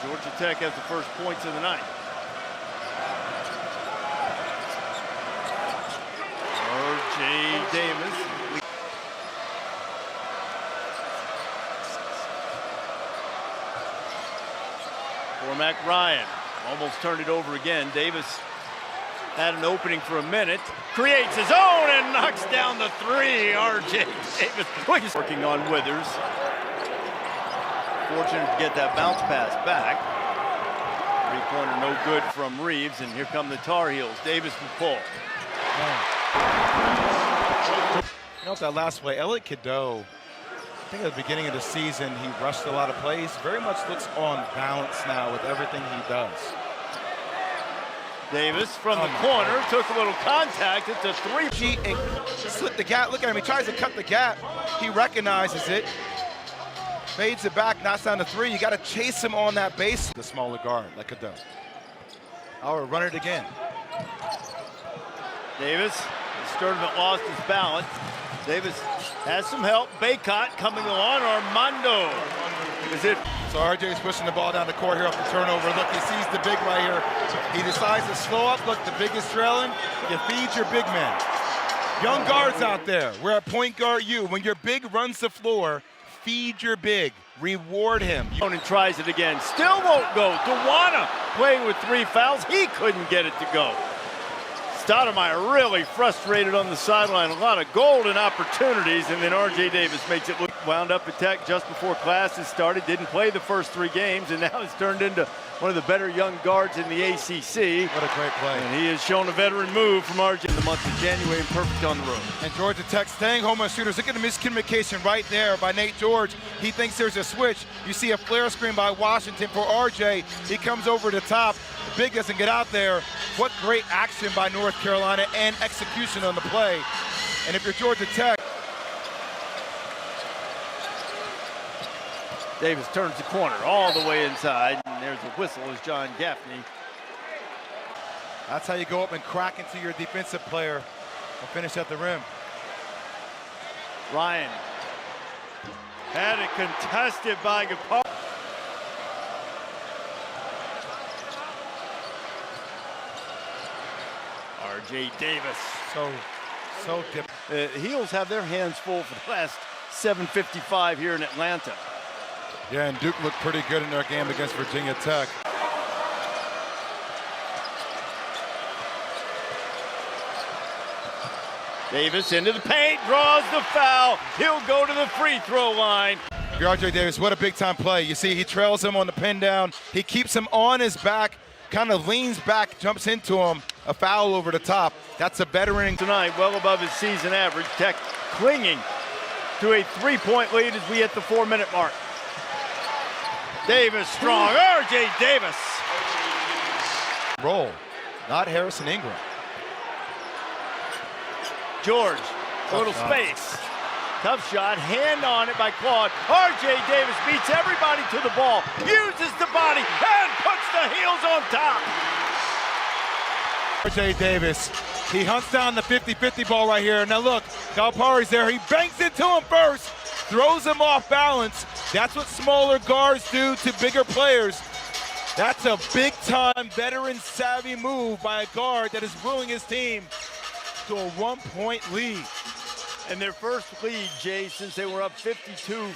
Georgia Tech has the first points of the night. R.J. Davis. Cormac Ryan almost turned it over again. Davis had an opening for a minute, creates his own and knocks down the three. R.J. Davis working on Withers. Fortunate to get that bounce pass back. Three-pointer no good from Reeves, and here come the Tar Heels. Davis will pull. You know, that last play, Elliot Cadeau, I think at the beginning of the season, he rushed a lot of plays. Very much looks on balance now with everything he does. Davis from the corner, took a little contact. It's a three. And slit the gap. Look at him. He tries to cut the gap. He recognizes it. Fades it back, knocks down the three. You got to chase him on that base. The smaller guard, like Cadeau. I'll run it again. Davis, Sturdivant lost his balance. Davis has some help. Baycott coming along. Armando is it. So RJ's pushing the ball down the court here off the turnover. Look, he sees the big right here. He decides to slow up. Look, the big is trailing. You feed your big man. Young guards out there, we're at point guard you. When your big runs the floor, feed your big. Reward him. And tries it again. Still won't go. Dewana playing with 3 fouls. He couldn't get it to go. Stoudemire really frustrated on the sideline. A lot of golden opportunities, and then R.J. Davis makes it look. Wound up at Tech just before classes started. Didn't play the first 3 games, and now has turned into one of the better young guards in the ACC. What a great play. And he has shown a veteran move from R.J. in the month of January, and perfect on the road. And Georgia Tech staying home on shooters. Look at the miscommunication right there by Nate George. He thinks there's a switch. You see a flare screen by Washington for R.J. He comes over the top. The big doesn't get out there. What great action by North Carolina and execution on the play. And if you're Georgia Tech, Davis turns the corner all the way inside, and there's a whistle as John Gaffney. That's how you go up and crack into your defensive player and finish at the rim. Ryan had it contested by Gapar. R.J. Davis. So different. Heels have their hands full for the last 7:55 here in Atlanta. Yeah, and Duke looked pretty good in their game against Virginia Tech. Davis into the paint, draws the foul. He'll go to the free throw line. R.J. Davis, what a big-time play. You see, he trails him on the pin down. He keeps him on his back, kind of leans back, jumps into him. A foul over the top. That's a veteran. Tonight, well above his season average. Tech clinging to a 3-point lead as we hit the 4-minute mark. Davis strong. R.J. Davis. Roll, not Harrison Ingram. George, a little space. Tough shot, hand on it by Claude. R.J. Davis beats everybody to the ball, uses the body, and puts the heels on top. R.J. Davis, he hunts down the 50-50 ball right here. Now look, Calipari's there. He banks into him first, throws him off balance. That's what smaller guards do to bigger players. That's a big-time, veteran-savvy move by a guard that is willing his team to a 1-point lead. And their first lead, Jay, since they were up 52.